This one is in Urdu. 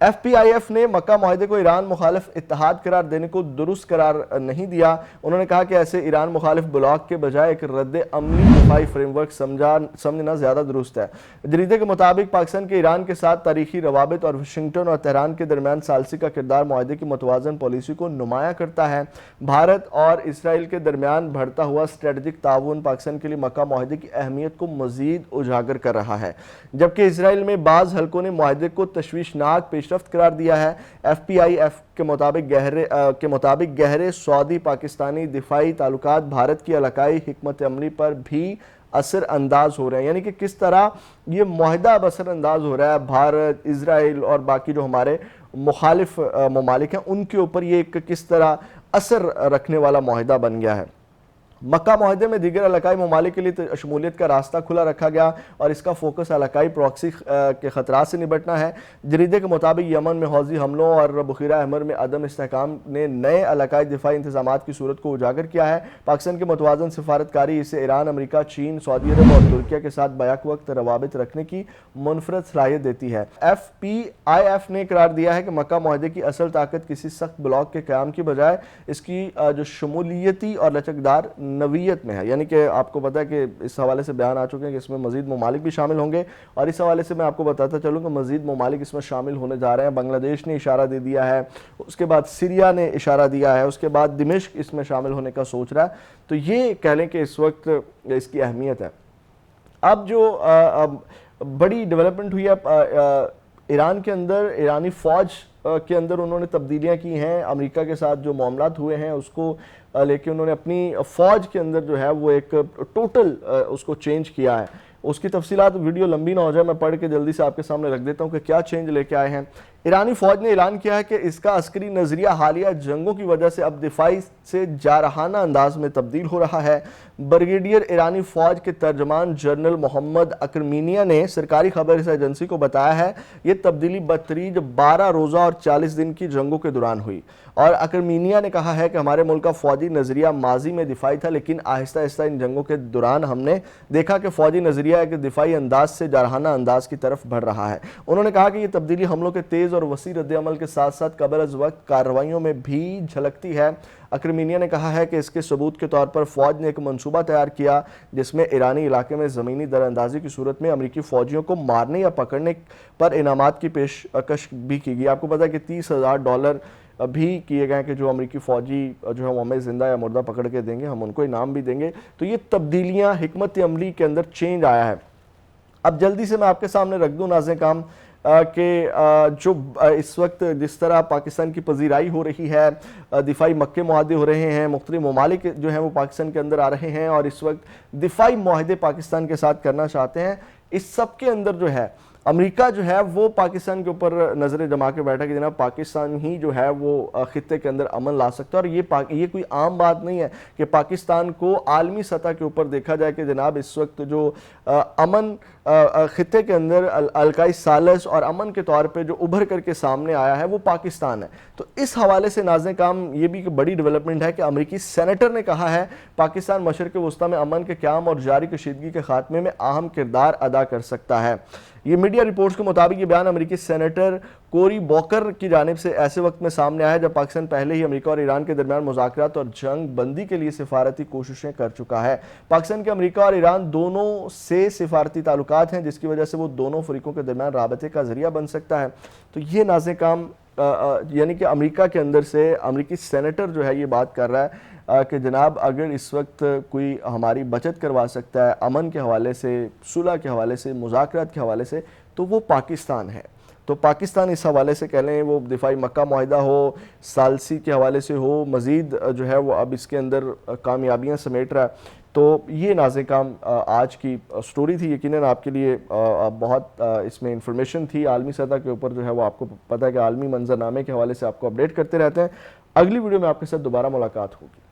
FPIF نے مکہ معاہدے کو ایران مخالف اتحاد قرار دینے کو درست قرار نہیں دیا. انہوں نے کہا کہ ایسے ایران مخالف بلاک کے بجائے ایک رد عملی دفاعی فریم ورک سمجھنا زیادہ درست ہے. جریدے کے مطابق پاکستان کے ایران کے ساتھ تاریخی روابط اور واشنگٹن اور تہران کے درمیان ثالثی کا کردار معاہدے کی متوازن پالیسی کو نمایاں کرتا ہے. بھارت اور اسرائیل کے درمیان بڑھتا ہوا اسٹریٹجک تعاون پاکستان کے لیے مکہ معاہدے کی اہمیت کو مزید اجاگر کر رہا ہے، جبکہ اسرائیل میں بعض حلقوں نے معاہدے کو تشویشناک پیشرفت قرار دیا ہے. FPIF کے مطابق گہرے سعودی پاکستانی دفاعی تعلقات بھارت کی علاقائی حکمت عملی پر بھی اثر انداز ہو رہے ہیں، یعنی کہ کس طرح یہ معاہدہ اب اثر انداز ہو رہا ہے بھارت، اسرائیل اور باقی جو ہمارے مخالف ممالک ہیں ان کے اوپر یہ ایک کس طرح اثر رکھنے والا معاہدہ بن گیا ہے. مکہ معاہدے میں دیگر علاقائی ممالک کے لیے شمولیت کا راستہ کھلا رکھا گیا اور اس کا فوکس علاقائی پراکسی کے خطرات سے نمٹنا ہے. جریدے کے مطابق یمن میں حوثی حملوں اور بحیرہ احمر میں عدم استحکام نے نئے علاقائی دفاعی انتظامات کی صورت کو اجاگر کیا ہے. پاکستان کے متوازن سفارتکاری اسے ایران، امریکہ، چین، سعودی عرب اور ترکیہ کے ساتھ بیک وقت روابط رکھنے کی منفرد صلاحیت دیتی ہے. FPIF نے قرار دیا ہے کہ مکہ معاہدے کی اصل طاقت کسی سخت بلاک کے قیام کی بجائے اس کی جو شمولیتی اور لچکدار نوعیت میں ہے. یعنی کہ آپ کو پتا ہے کہ اس حوالے سے بیان آ چکے ہیں کہ اس میں مزید ممالک بھی شامل ہوں گے، اور اس حوالے سے میں آپ کو بتاتا چلوں کہ مزید ممالک اس میں شامل ہونے جا رہے ہیں. بنگلہ دیش نے اشارہ دے دیا ہے، اس کے بعد سیریا نے اشارہ دیا ہے، اس کے بعد دمشق اس میں شامل ہونے کا سوچ رہا ہے. تو یہ کہہ لیں کہ اس وقت اس کی اہمیت ہے. اب جو بڑی ڈیولپمنٹ ہوئی ہے ایران کے اندر، ایرانی فوج کے اندر انہوں نے تبدیلیاں کی ہیں. امریکہ کے ساتھ جو معاملات ہوئے ہیں اس کو لے کے انہوں نے اپنی فوج کے اندر جو ہے وہ ایک ٹوٹل اس کو چینج کیا ہے. اس کی تفصیلات ویڈیو لمبی نہ ہو جائے، میں پڑھ کے جلدی سے آپ کے سامنے رکھ دیتا ہوں کہ کیا چینج لے کے آئے ہیں. ایرانی فوج نے اعلان کیا ہے کہ اس کا عسکری نظریہ حالیہ جنگوں کی وجہ سے اب دفاعی سے جارحانہ انداز میں تبدیل ہو رہا ہے. بریگیڈیئر ایرانی فوج کے ترجمان جنرل محمد اکرمینیا نے سرکاری خبر ایجنسی کو بتایا ہے یہ تبدیلی بتدریج 12 روزہ اور 40 دن کی جنگوں کے دوران ہوئی. اور اکرمینیا نے کہا ہے کہ ہمارے ملک کا فوجی نظریہ ماضی میں دفاعی تھا، لیکن آہستہ آہستہ ان جنگوں کے دوران ہم نے دیکھا کہ فوجی نظریہ ایک دفاعی انداز سے جارحانہ انداز کی طرف بڑھ رہا ہے. انہوں نے کہا کہ یہ تبدیلی حملوں کے تیز اور وسیع رد عمل کے ساتھ ساتھ قبل از وقت کارروائیوں میں بھی جھلکتی ہے. اکرمینیا نے کہا ہے کہ اس کے ثبوت کے طور پر فوج نے ایک منصوبہ تیار کیا جس میں ایرانی علاقے میں زمینی در اندازی کی صورت میں امریکی فوجیوں کو مارنے یا پکڑنے پر انعامات کی پیشکش بھی کی گئی. آپ کو پتا ہے کہ $30,000 بھی کیے گئے کہ جو امریکی فوجی جو ہے وہ ہمیں زندہ یا مردہ پکڑ کے دیں گے، ہم ان کو انعام بھی دیں گے. تو یہ تبدیلیاں حکمت عملی کے اندر چینج آیا ہے. اب جلدی سے میں آپ کے سامنے رکھ دوں ناظرین کام کہ جو اس وقت جس طرح پاکستان کی پذیرائی ہو رہی ہے، دفاعی مکے معاہدے ہو رہے ہیں، مختلف ممالک جو ہیں وہ پاکستان کے اندر آ رہے ہیں اور اس وقت دفاعی معاہدے پاکستان کے ساتھ کرنا چاہتے ہیں، اس سب کے اندر جو ہے امریکہ جو ہے وہ پاکستان کے اوپر نظریں جما کے بیٹھا کہ جناب پاکستان ہی جو ہے وہ خطے کے اندر امن لا سکتا ہے. اور یہ کوئی عام بات نہیں ہے کہ پاکستان کو عالمی سطح کے اوپر دیکھا جائے کہ جناب اس وقت جو امن خطے کے اندر علاقائی ثالث اور امن کے طور پہ جو ابھر کر کے سامنے آیا ہے وہ پاکستان ہے. تو اس حوالے سے ناظرین کام یہ بھی بڑی ڈیولپمنٹ ہے کہ امریکی سینیٹر نے کہا ہے پاکستان مشرق وسطیٰ میں امن کے قیام اور جاری کشیدگی کے خاتمے میں اہم کردار ادا کر سکتا ہے. یہ میڈیا رپورٹس کے مطابق یہ بیان امریکی سینیٹر کوری بوکر کی جانب سے ایسے وقت میں سامنے آیا ہے جب پاکستان پہلے ہی امریکہ اور ایران کے درمیان مذاکرات اور جنگ بندی کے لیے سفارتی کوششیں کر چکا ہے. پاکستان کے امریکہ اور ایران دونوں سے سفارتی تعلقات ہیں جس کی وجہ سے وہ دونوں فریقوں کے درمیان رابطے کا ذریعہ بن سکتا ہے. تو یہ ناظرین کام یعنی کہ امریکہ کے اندر سے امریکی سینیٹر جو ہے یہ بات کر رہا ہے کہ جناب اگر اس وقت کوئی ہماری بچت کروا سکتا ہے امن کے حوالے سے، صلح کے حوالے سے، مذاکرات کے حوالے سے، تو وہ پاکستان ہے. تو پاکستان اس حوالے سے کہہ لیں وہ دفاعی مکہ معاہدہ ہو، ثالثی کے حوالے سے ہو، مزید جو ہے وہ اب اس کے اندر کامیابیاں سمیٹ رہا ہے. تو یہ ناظرین کام آج کی سٹوری تھی. یقیناً آپ کے لیے بہت اس میں انفارمیشن تھی عالمی سطح کے اوپر جو ہے وہ آپ کو پتہ ہے کہ عالمی منظرنامے کے حوالے سے آپ کو اپڈیٹ کرتے رہتے ہیں. اگلی ویڈیو میں آپ کے ساتھ دوبارہ ملاقات ہوگی.